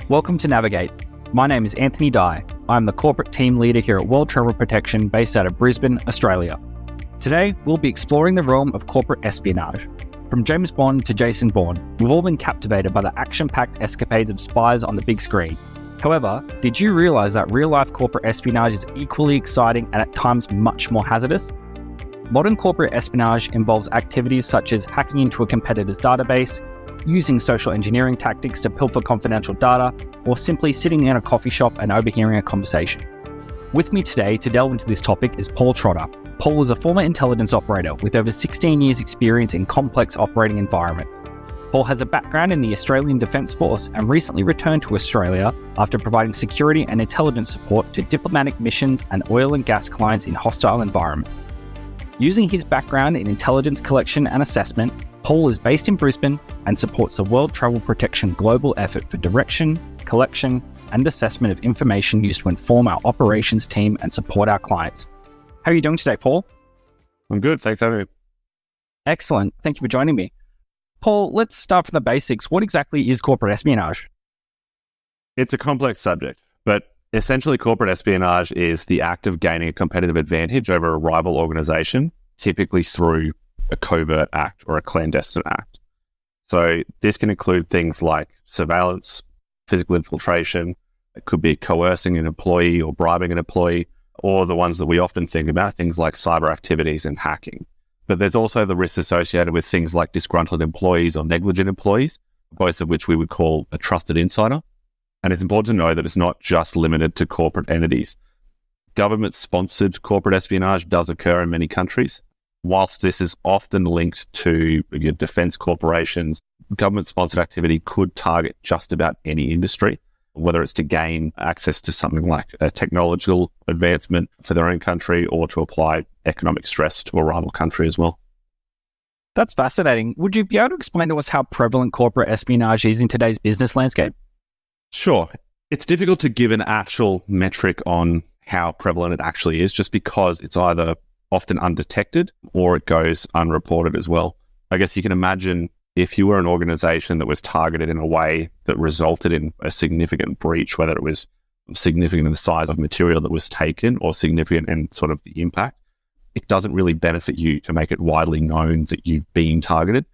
Welcome to Navigate. My name is Anthony Dye. I'm the corporate team leader here at World Travel Protection based out of Brisbane, Australia. Today, we'll be exploring the realm of corporate espionage. From James Bond to Jason Bourne, we've all been captivated by the action-packed escapades of spies on the big screen. However, did you realise that real-life corporate espionage is equally exciting and at times much more hazardous? Modern corporate espionage involves activities such as hacking into a competitor's database, using social engineering tactics to pilfer confidential data, or simply sitting in a coffee shop and overhearing a conversation. With me today to delve into this topic is Paul Trotter. Paul is a former intelligence operator with over 16 years' experience in complex operating environments. Paul has a background in the Australian Defence Force and recently returned to Australia after providing security and intelligence support to diplomatic missions and oil and gas clients in hostile environments. Using his background in intelligence collection and assessment, Paul is based in Brisbane and supports the World Travel Protection global effort for direction, collection, and assessment of information used to inform our operations team and support our clients. How are you doing today, Paul? I'm good. Thanks for having me. Excellent. Thank you for joining me. Paul, let's start from the basics. What exactly is corporate espionage? It's a complex subject, but essentially corporate espionage is the act of gaining a competitive advantage over a rival organization, typically through a covert act or a clandestine act. So this can include things like surveillance, physical infiltration. It could be coercing an employee or bribing an employee, or the ones that we often think about, things like cyber activities and hacking. But there's also the risks associated with things like disgruntled employees or negligent employees, both of which we would call a trusted insider. And it's important to know that it's not just limited to corporate entities. Government-sponsored corporate espionage does occur in many countries. Whilst this is often linked to your defense corporations, government-sponsored activity could target just about any industry, whether it's to gain access to something like a technological advancement for their own country or to apply economic stress to a rival country as well. That's fascinating. Would you be able to explain to us how prevalent corporate espionage is in today's business landscape? Sure. It's difficult to give an actual metric on how prevalent it actually is, just because it's either often undetected or it goes unreported as well. I guess you can imagine if you were an organization that was targeted in a way that resulted in a significant breach, whether it was significant in the size of material that was taken or significant in sort of the impact, it doesn't really benefit you to make it widely known that you've been targeted,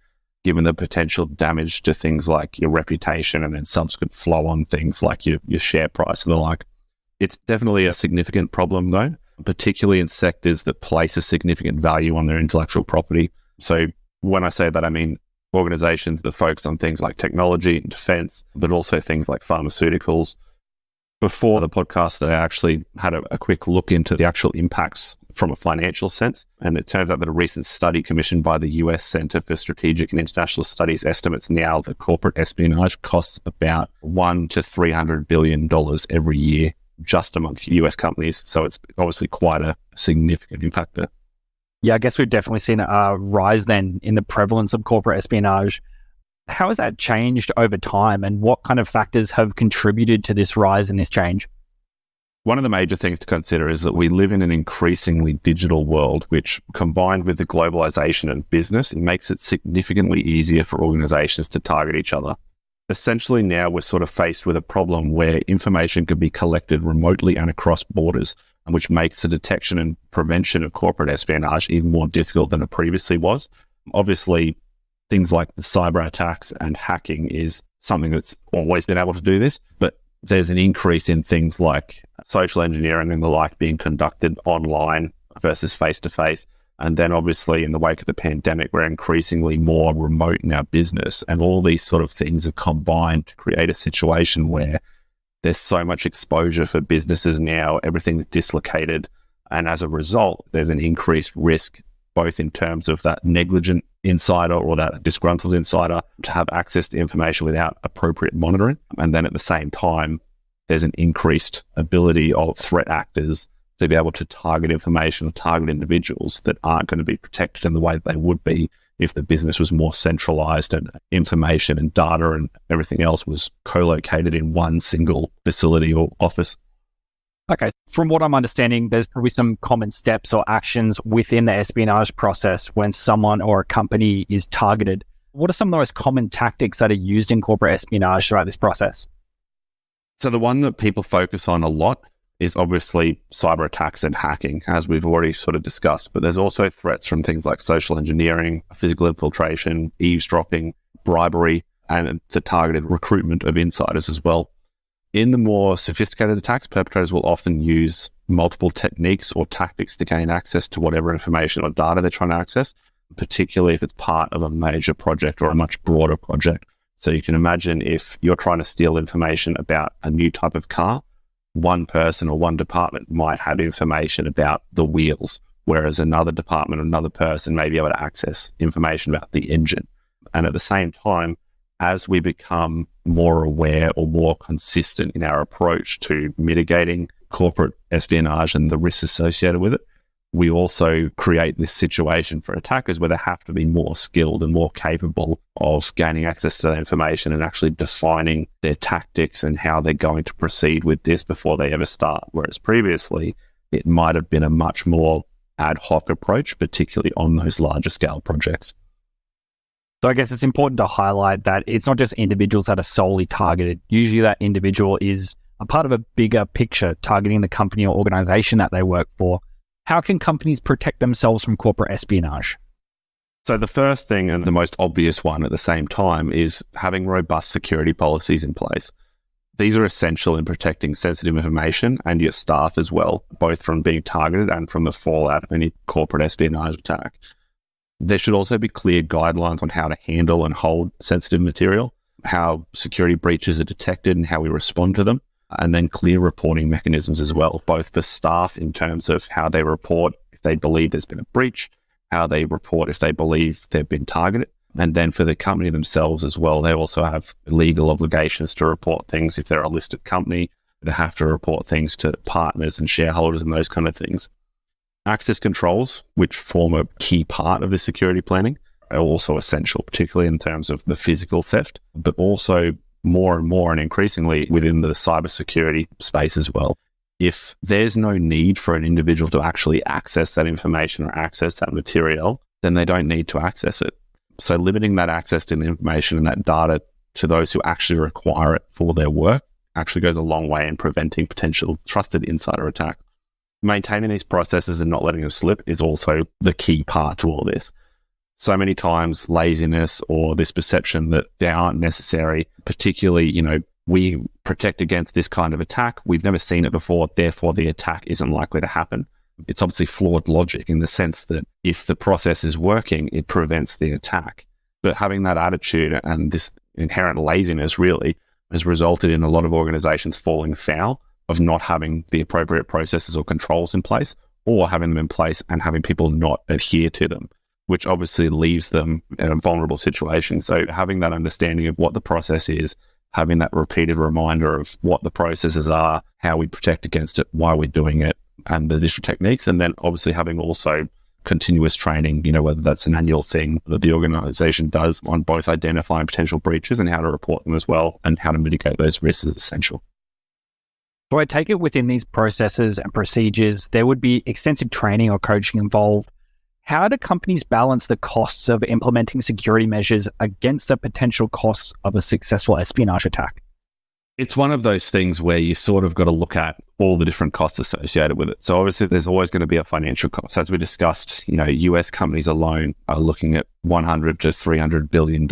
given the potential damage to things like your reputation and then subsequent flow on things like your share price and the like. It's definitely a significant problem though, particularly in sectors that place a significant value on their intellectual property. So when I say that, I mean organizations that focus on things like technology and defense, but also things like pharmaceuticals. Before the podcast, I actually had a quick look into the actual impacts from a financial sense. And it turns out that a recent study commissioned by the US Center for Strategic and International Studies estimates now that corporate espionage costs about $100 to $300 billion every year just amongst US companies. So it's obviously quite a significant impact there. Yeah, I guess we've definitely seen a rise then in the prevalence of corporate espionage. How has that changed over time and what kind of factors have contributed to this rise and this change? One of the major things to consider is that we live in an increasingly digital world, which combined with the globalization of business, it makes it significantly easier for organizations to target each other. Essentially now we're sort of faced with a problem where information can be collected remotely and across borders, which makes the detection and prevention of corporate espionage even more difficult than it previously was. Obviously, things like the cyber attacks and hacking is something that's always been able to do this, but there's an increase in things like social engineering and the like being conducted online versus face-to-face. And then obviously in the wake of the pandemic, we're increasingly more remote in our business. And all these sort of things have combined to create a situation where there's so much exposure for businesses now, everything's dislocated. And as a result, there's an increased risk, both in terms of that negligent insider or that disgruntled insider to have access to information without appropriate monitoring. And then at the same time, there's an increased ability of threat actors to be able to target information or target individuals that aren't going to be protected in the way that they would be if the business was more centralized and information and data and everything else was co-located in one single facility or office. Okay. From what I'm understanding, there's probably some common steps or actions within the espionage process when someone or a company is targeted. What are some of the most common tactics that are used in corporate espionage throughout this process? So the one that people focus on a lot is obviously cyber attacks and hacking, as we've already sort of discussed. But there's also threats from things like social engineering, physical infiltration, eavesdropping, bribery, and the targeted recruitment of insiders as well. In the more sophisticated attacks, perpetrators will often use multiple techniques or tactics to gain access to whatever information or data they're trying to access, particularly if it's part of a major project or a much broader project. So you can imagine if you're trying to steal information about a new type of car, one person or one department might have information about the wheels, whereas another department or another person may be able to access information about the engine. And at the same time, as we become more aware or more consistent in our approach to mitigating corporate espionage and the risks associated with it, we also create this situation for attackers where they have to be more skilled and more capable of gaining access to that information and actually defining their tactics and how they're going to proceed with this before they ever start. Whereas previously, it might have been a much more ad hoc approach, particularly on those larger scale projects. So I guess it's important to highlight that it's not just individuals that are solely targeted. Usually that individual is a part of a bigger picture targeting the company or organization that they work for. How can companies protect themselves from corporate espionage? So the first thing, and the most obvious one at the same time, is having robust security policies in place. These are essential in protecting sensitive information and your staff as well, both from being targeted and from the fallout of any corporate espionage attack. There should also be clear guidelines on how to handle and hold sensitive material, how security breaches are detected and how we respond to them, and then clear reporting mechanisms as well, both for staff in terms of how they report if they believe there's been a breach, how they report if they believe they've been targeted, and then for the company themselves as well. They also have legal obligations to report things if they're a listed company. They have to report things to partners and shareholders and those kind of things. Access controls, which form a key part of the security planning, are also essential, particularly in terms of the physical theft, but also more and more and increasingly within the cybersecurity space as well. If there's no need for an individual to actually access that information or access that material, then they don't need to access it. So limiting that access to the information and that data to those who actually require it for their work actually goes a long way in preventing potential trusted insider attack. Maintaining these processes and not letting them slip is also the key part to all this. So many times laziness or this perception that they aren't necessary, particularly, we protect against this kind of attack. We've never seen it before, therefore the attack isn't likely to happen. It's obviously flawed logic in the sense that if the process is working, it prevents the attack. But having that attitude and this inherent laziness really has resulted in a lot of organizations falling foul of not having the appropriate processes or controls in place, or having them in place and having people not adhere to them, which obviously leaves them in a vulnerable situation. So having that understanding of what the process is, having that repeated reminder of what the processes are, how we protect against it, why we're doing it, and the additional techniques, and then obviously having also continuous training, whether that's an annual thing that the organization does on both identifying potential breaches and how to report them as well, and how to mitigate those risks is essential. So I take it within these processes and procedures, there would be extensive training or coaching involved. How do companies balance the costs of implementing security measures against the potential costs of a successful espionage attack? It's one of those things where you sort of got to look at all the different costs associated with it. So obviously there's always going to be a financial cost. As we discussed, US companies alone are looking at $100 to $300 billion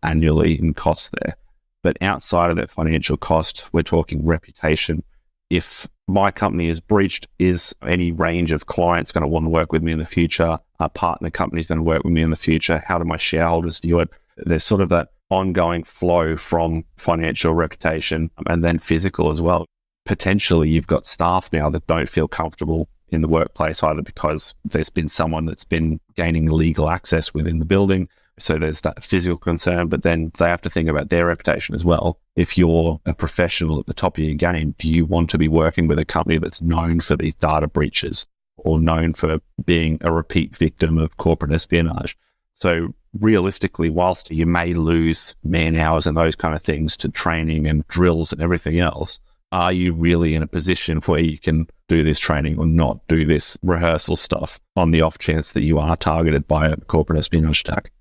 annually in costs there. But outside of that financial cost, we're talking reputation. If my company is breached, is any range of clients going to want to work with me in the future? A partner company is going to work with me in the future? How do my shareholders view it? There's sort of that ongoing flow from financial, reputation, and then physical as well. Potentially, you've got staff now that don't feel comfortable in the workplace, either because there's been someone that's been gaining legal access within the building. So there's that physical concern, but then they have to think about their reputation as well. If you're a professional at the top of your game, do you want to be working with a company that's known for these data breaches or known for being a repeat victim of corporate espionage? So realistically, whilst you may lose man hours and those kind of things to training and drills and everything else, are you really in a position where you can do this training or not do this rehearsal stuff on the off chance that you are targeted by a corporate espionage attack?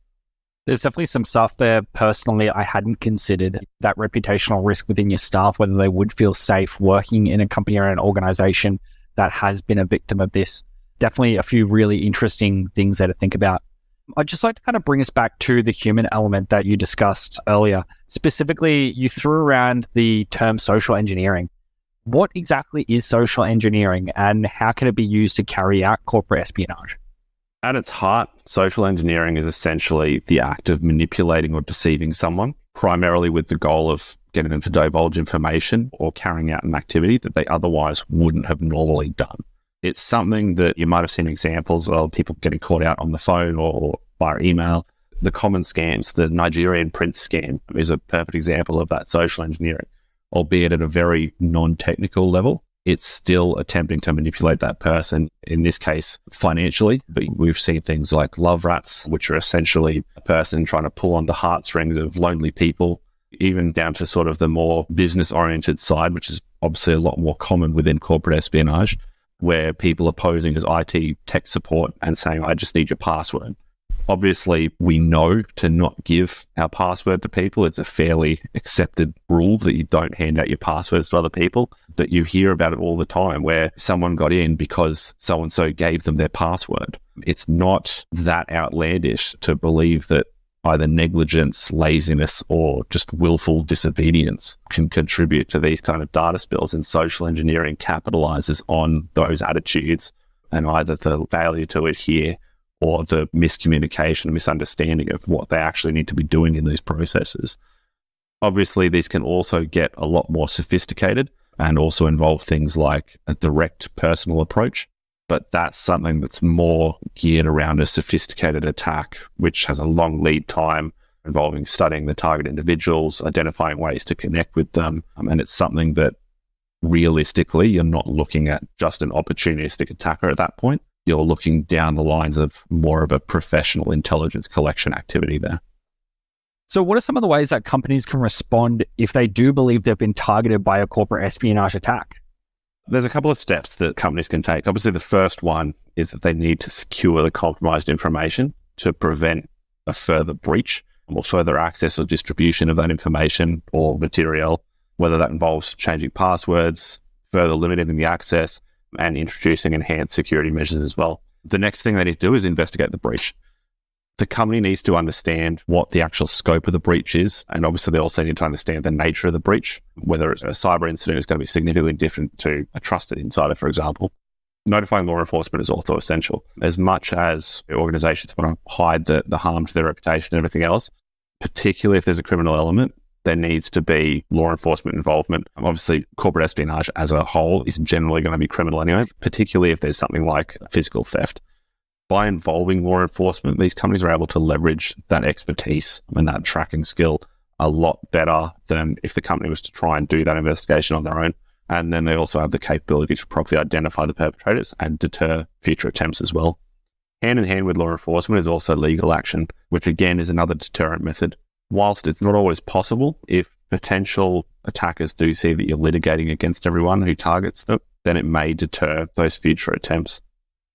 There's definitely some stuff there. Personally, I hadn't considered that reputational risk within your staff, whether they would feel safe working in a company or an organization that has been a victim of this. Definitely a few really interesting things there to think about. I'd just like to kind of bring us back to the human element that you discussed earlier. Specifically, you threw around the term social engineering. What exactly is social engineering, and how can it be used to carry out corporate espionage? At its heart, social engineering is essentially the act of manipulating or deceiving someone, primarily with the goal of getting them to divulge information or carrying out an activity that they otherwise wouldn't have normally done. It's something that you might have seen examples of people getting caught out on the phone or via email. The common scams, the Nigerian prince scam is a perfect example of that social engineering, albeit at a very non-technical level. It's still attempting to manipulate that person, in this case, financially. But we've seen things like love rats, which are essentially a person trying to pull on the heartstrings of lonely people, even down to sort of the more business-oriented side, which is obviously a lot more common within corporate espionage, where people are posing as IT tech support and saying, I just need your password. Obviously, we know to not give our password to people. It's a fairly accepted rule that you don't hand out your passwords to other people, but you hear about it all the time where someone got in because so-and-so gave them their password. It's not that outlandish to believe that either negligence, laziness, or just willful disobedience can contribute to these kind of data spills, and social engineering capitalizes on those attitudes and either the failure to adhere or the miscommunication, misunderstanding of what they actually need to be doing in these processes. Obviously, these can also get a lot more sophisticated and also involve things like a direct personal approach, but that's something that's more geared around a sophisticated attack, which has a long lead time involving studying the target individuals, identifying ways to connect with them, and it's something that realistically, you're not looking at just an opportunistic attacker at that point. You're looking down the lines of more of a professional intelligence collection activity there. So what are some of the ways that companies can respond if they do believe they've been targeted by a corporate espionage attack? There's a couple of steps that companies can take. Obviously, the first one is that they need to secure the compromised information to prevent a further breach or further access or distribution of that information or material, whether that involves changing passwords, further limiting the access, and introducing enhanced security measures as well. The next thing they need to do is investigate the breach. The company needs to understand what the actual scope of the breach is, and obviously they also need to understand the nature of the breach. Whether it's a cyber incident is going to be significantly different to a trusted insider, for example. Notifying law enforcement is also essential. As much as organizations want to hide the harm to their reputation and everything else, particularly if there's a criminal element, there needs to be law enforcement involvement. Obviously, corporate espionage as a whole is generally going to be criminal anyway, particularly if there's something like physical theft. By involving law enforcement, these companies are able to leverage that expertise and that tracking skill a lot better than if the company was to try and do that investigation on their own. And then they also have the capability to properly identify the perpetrators and deter future attempts as well. Hand in hand with law enforcement is also legal action, which again is another deterrent method. Whilst it's not always possible, if potential attackers do see that you're litigating against everyone who targets them, then it may deter those future attempts.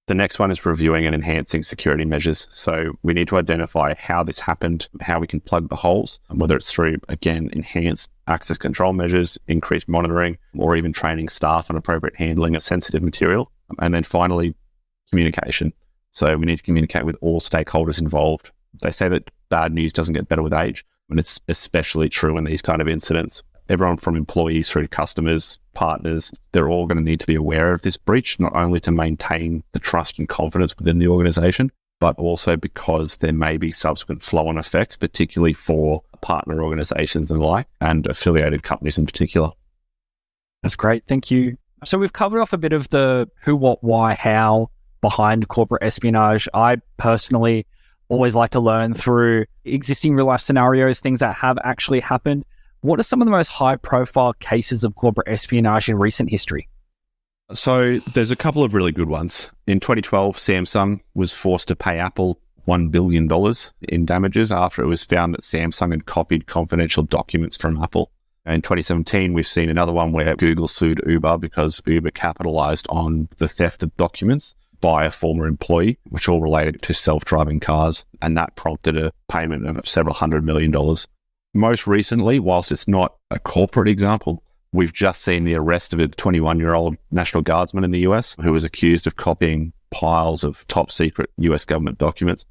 The next one is reviewing and enhancing security measures. So we need to identify how this happened, how we can plug the holes, whether it's through, again, enhanced access control measures, increased monitoring, or even training staff on appropriate handling of sensitive material. And then finally, communication. So we need to communicate with all stakeholders involved. They say that bad news doesn't get better with age, and it's especially true in these kind of incidents. Everyone from employees through to customers, partners, they're all going to need to be aware of this breach, not only to maintain the trust and confidence within the organization, but also because there may be subsequent flow-on effects, particularly for partner organizations and the like, and affiliated companies in particular. That's great. Thank you. So we've covered off a bit of the who, what, why, how behind corporate espionage. I personally always like to learn through existing real-life scenarios, things that have actually happened. What are some of the most high-profile cases of corporate espionage in recent history? So there's a couple of really good ones. In 2012, Samsung was forced to pay Apple $1 billion in damages after it was found that Samsung had copied confidential documents from Apple. In 2017, we've seen another one where Google sued Uber because Uber capitalized on the theft of documents. by a former employee, which all related to self-driving cars, and that prompted a payment of several $100 million. Most recently, whilst it's not a corporate example, we've just seen the arrest of a 21-year-old National Guardsman in the US who was accused of copying piles of top secret US government documents.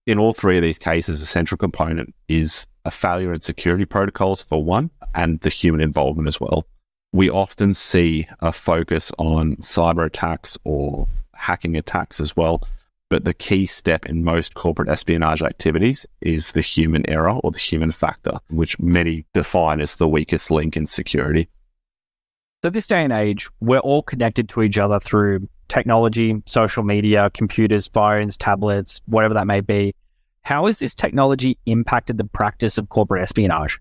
In all three of these cases, a central component is a failure in security protocols for one, and the human involvement as well. We often see a focus on cyber attacks or hacking attacks as well, but the key step in most corporate espionage activities is the human error or the human factor, which many define as the weakest link in security. So this day and age, we're all connected to each other through technology, social media, computers, phones, tablets, whatever that may be. How has this technology impacted the practice of corporate espionage?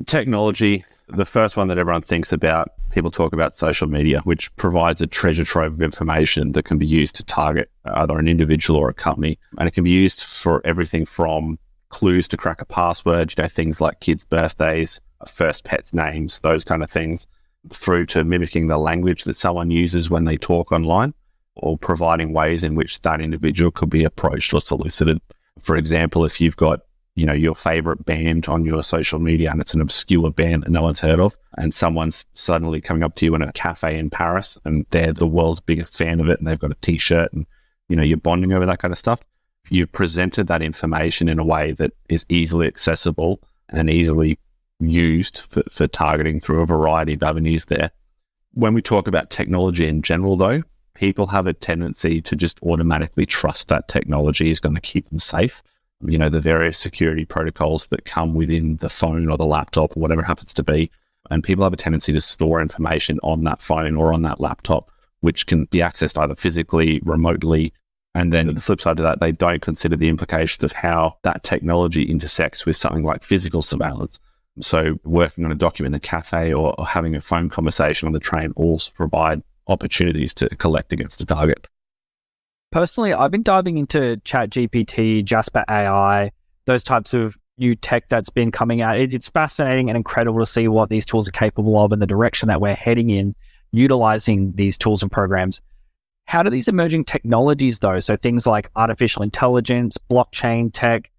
Technology, the first one that everyone thinks about, people talk about social media, which provides a treasure trove of information that can be used to target either an individual or a company. And it can be used for everything from clues to crack a password, things like kids' birthdays, first pets' names, those kind of things, through to mimicking the language that someone uses when they talk online, or providing ways in which that individual could be approached or solicited. For example, if you've got your favorite band on your social media and it's an obscure band that no one's heard of, and someone's suddenly coming up to you in a cafe in Paris and they're the world's biggest fan of it and they've got a t-shirt and, you're bonding over that kind of stuff. You've presented that information in a way that is easily accessible and easily used for targeting through a variety of avenues there. When we talk about technology in general, though, people have a tendency to just automatically trust that technology is going to keep them safe. The various security protocols that come within the phone or the laptop or whatever it happens to be. And people have a tendency to store information on that phone or on that laptop, which can be accessed either physically, remotely. And then the flip side to that, they don't consider the implications of how that technology intersects with something like physical surveillance. So working on a document in a cafe or having a phone conversation on the train also provide opportunities to collect against a target. Personally, I've been diving into ChatGPT, Jasper AI, those types of new tech that's been coming out. It's fascinating and incredible to see what these tools are capable of and the direction that we're heading in, utilizing these tools and programs. How do these emerging technologies, though, so things like artificial intelligence, blockchain tech,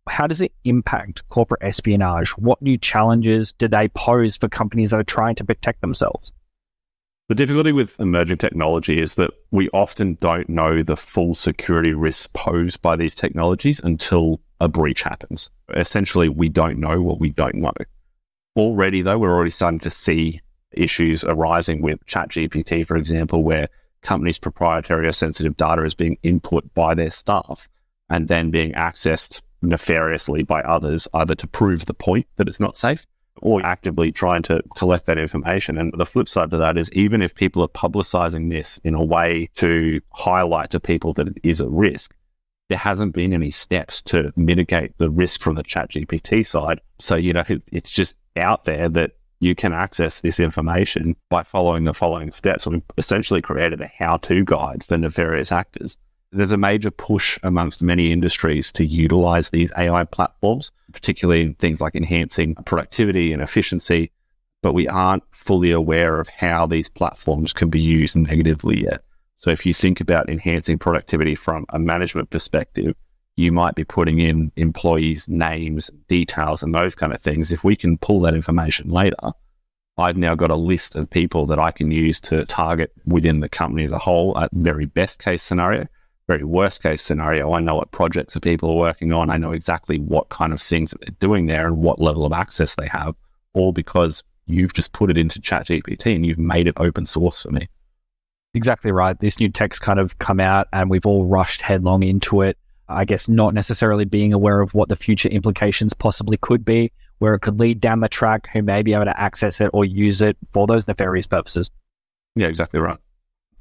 how does it impact corporate espionage? What new challenges do they pose for companies that are trying to protect themselves? The difficulty with emerging technology is that we often don't know the full security risks posed by these technologies until a breach happens. Essentially, we don't know what we don't know. Already, though, we're already starting to see issues arising with ChatGPT, for example, where companies' proprietary or sensitive data is being input by their staff and then being accessed nefariously by others, either to prove the point that it's not safe or actively trying to collect that information. And the flip side to that is, even if people are publicizing this in a way to highlight to people that it is a risk, there hasn't been any steps to mitigate the risk from the ChatGPT side. So, it's just out there that you can access this information by following the following steps. So we've essentially created a how-to guide for nefarious actors. There's a major push amongst many industries to utilize these AI platforms, particularly in things like enhancing productivity and efficiency, but we aren't fully aware of how these platforms can be used negatively yet. So if you think about enhancing productivity from a management perspective, you might be putting in employees' names, details, and those kind of things. If we can pull that information later, I've now got a list of people that I can use to target within the company as a whole at very best case scenario. Very worst case scenario, I know what projects the people are working on. I know exactly what kind of things that they're doing there and what level of access they have, all because you've just put it into ChatGPT and you've made it open source for me. Exactly right. This new tech's kind of come out and we've all rushed headlong into it. I guess not necessarily being aware of what the future implications possibly could be, where it could lead down the track, who may be able to access it or use it for those nefarious purposes. Yeah, exactly right.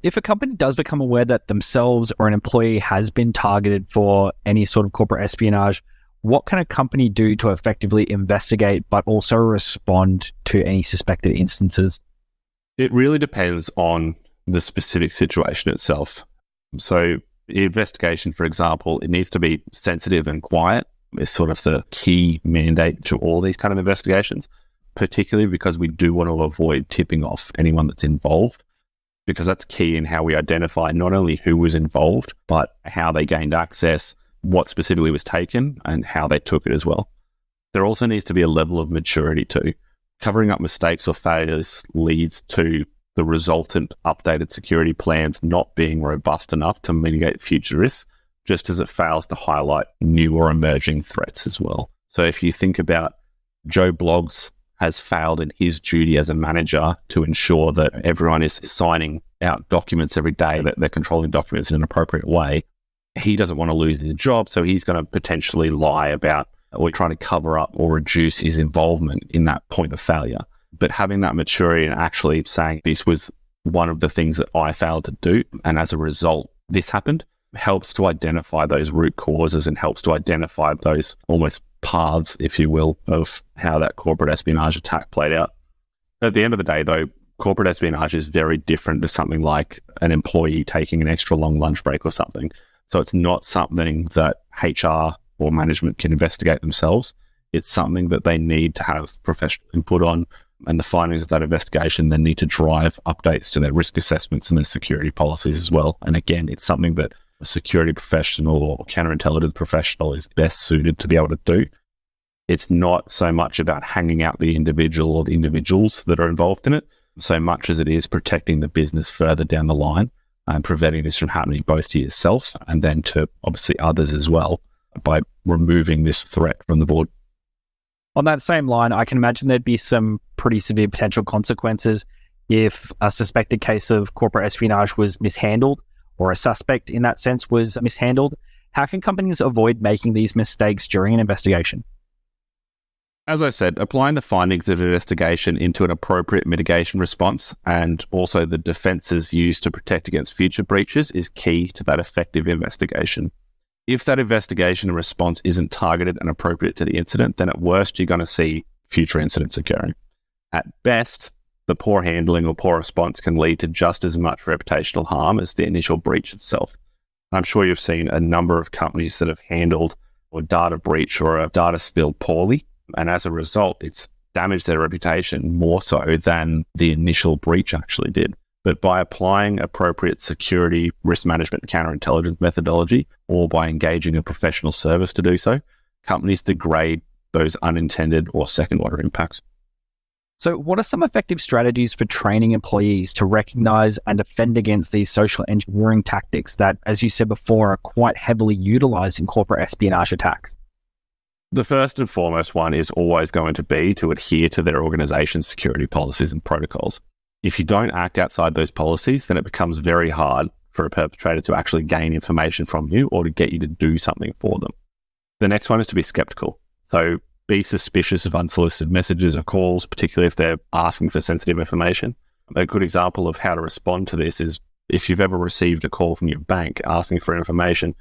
If a company does become aware that themselves or an employee has been targeted for any sort of corporate espionage, what can a company do to effectively investigate but also respond to any suspected instances? It really depends on the specific situation itself. So the investigation, for example, it needs to be sensitive and quiet. It's sort of the key mandate to all these kind of investigations, particularly because we do want to avoid tipping off anyone that's involved. because that's key in how we identify not only who was involved, but how they gained access, what specifically was taken, and how they took it as well. There also needs to be a level of maturity too. Covering up mistakes or failures leads to the resultant updated security plans not being robust enough to mitigate future risks, just as it fails to highlight new or emerging threats as well. So if you think about Joe Bloggs has failed in his duty as a manager to ensure that everyone is signing out documents every day, that they're controlling documents in an appropriate way, he doesn't want to lose his job, so he's going to potentially lie about or trying to cover up or reduce his involvement in that point of failure. But having that maturity and actually saying this was one of the things that I failed to do, and as a result, this happened, helps to identify those root causes and helps to identify those almost paths, if you will, of how that corporate espionage attack played out. At the end of the day, though, corporate espionage is very different to something like an employee taking an extra long lunch break or something. So it's not something that HR or management can investigate themselves. It's something that they need to have professional input on, and the findings of that investigation then need to drive updates to their risk assessments and their security policies as well. And again, it's something that a security professional or counterintelligence professional is best suited to be able to do. It's not so much about hanging out the individual or the individuals that are involved in it, so much as it is protecting the business further down the line and preventing this from happening both to yourself and then to obviously others as well by removing this threat from the board. On that same line, I can imagine there'd be some pretty severe potential consequences if a suspected case of corporate espionage was mishandled, or a suspect in that sense was mishandled. How can companies avoid making these mistakes during an investigation? As I said, applying the findings of an investigation into an appropriate mitigation response and also the defenses used to protect against future breaches is key to that effective investigation. If that investigation and response isn't targeted and appropriate to the incident, then at worst, you're going to see future incidents occurring. At best, the poor handling or poor response can lead to just as much reputational harm as the initial breach itself. I'm sure you've seen a number of companies that have handled a data breach or a data spill poorly, and as a result, it's damaged their reputation more so than the initial breach actually did. But by applying appropriate security, risk management, counterintelligence methodology, or by engaging a professional service to do so, companies degrade those unintended or second-order impacts. So what are some effective strategies for training employees to recognize and defend against these social engineering tactics that, as you said before, are quite heavily utilized in corporate espionage attacks? The first and foremost one is always going to be to adhere to their organization's security policies and protocols. If you don't act outside those policies, then it becomes very hard for a perpetrator to actually gain information from you or to get you to do something for them. The next one is to be skeptical. So be suspicious of unsolicited messages or calls, particularly if they're asking for sensitive information. A good example of how to respond to this is if you've ever received a call from your bank asking for information,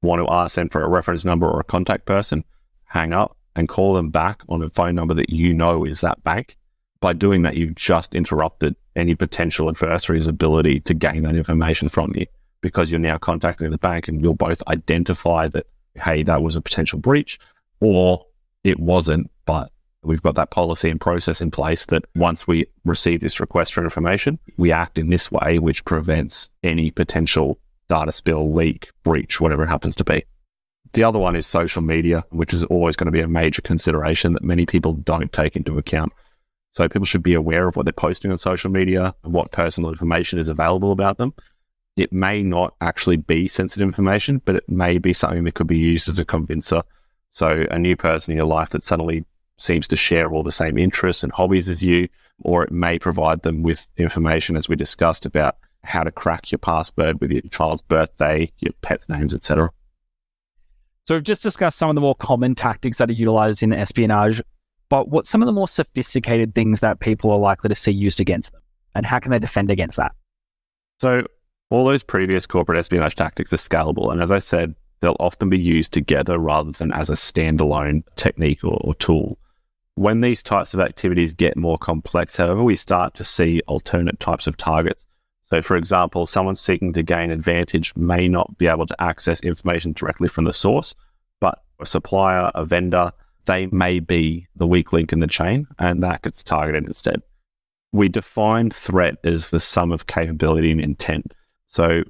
want to ask them for a reference number or a contact person, hang up and call them back on a phone number that you know is that bank. By doing that, you've just interrupted any potential adversary's ability to gain that information from you, because you're now contacting the bank and you'll both identify that, hey, that was a potential breach, or it wasn't, but we've got that policy and process in place that once we receive this request for information, we act in this way, which prevents any potential data spill, leak, breach, whatever it happens to be. The other one is social media, which is always going to be a major consideration that many people don't take into account. So people should be aware of what they're posting on social media and what personal information is available about them. It may not actually be sensitive information, but it may be something that could be used as a convincer. So a new person in your life that suddenly seems to share all the same interests and hobbies as you, or it may provide them with information, as we discussed, about how to crack your password with your child's birthday, your pet's names, etc. So we've just discussed some of the more common tactics that are utilized in espionage, but what's some of the more sophisticated things that people are likely to see used against them? And how can they defend against that? So all those previous corporate espionage tactics are scalable. And as I said, they'll often be used together rather than as a standalone technique or tool. When these types of activities get more complex, however, we start to see alternate types of targets. So for example, someone seeking to gain advantage may not be able to access information directly from the source, but a supplier, a vendor, they may be the weak link in the chain, and that gets targeted instead. we define threat as the sum of capability and intent. So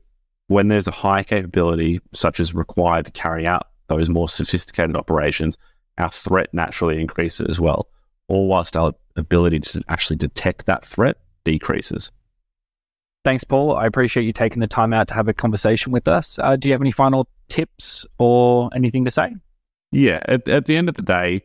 when there's a high capability, such as required to carry out those more sophisticated operations, our threat naturally increases as well, all whilst our ability to actually detect that threat decreases. Thanks, Paul. I appreciate you taking the time out to have a conversation with us. Do you have any final tips or anything to say? Yeah, at the end of the day,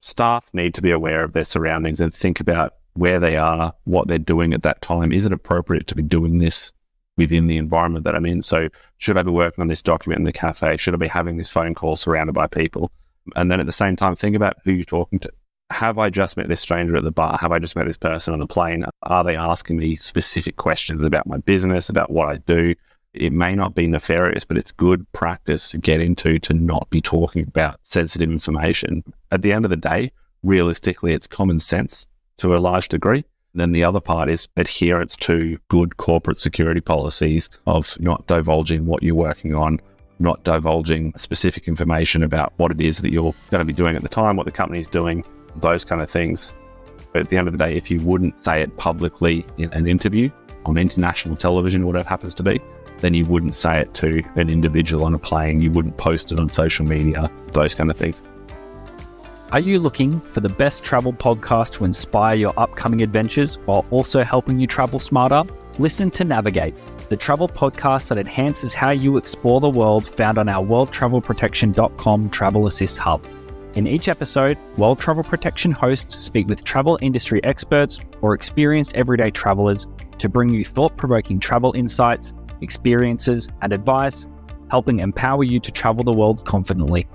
staff need to be aware of their surroundings and think about where they are, what they're doing at that time. Is it appropriate to be doing this within the environment that I'm in? So should I be working on this document in the cafe? Should I be having this phone call surrounded by people? And then at the same time, think about who you're talking to. Have I just met this stranger at the bar? Have I just met this person on the plane? Are they asking me specific questions about my business, about what I do? It may not be nefarious, but it's good practice to get into to not be talking about sensitive information. At the end of the day, realistically, it's common sense to a large degree. Then the other part is adherence to good corporate security policies of not divulging what you're working on, not divulging specific information about what it is that you're going to be doing at the time, what the company's doing, those kind of things. But at the end of the day, if you wouldn't say it publicly in an interview on international television, whatever it happens to be, then you wouldn't say it to an individual on a plane. You wouldn't post it on social media, those kind of things. Are you looking for the best travel podcast to inspire your upcoming adventures while also helping you travel smarter? Listen to Navigate, the travel podcast that enhances how you explore the world, found on our worldtravelprotection.com travel assist hub. In each episode, World Travel Protection hosts speak with travel industry experts or experienced everyday travelers to bring you thought-provoking travel insights, experiences, and advice, helping empower you to travel the world confidently.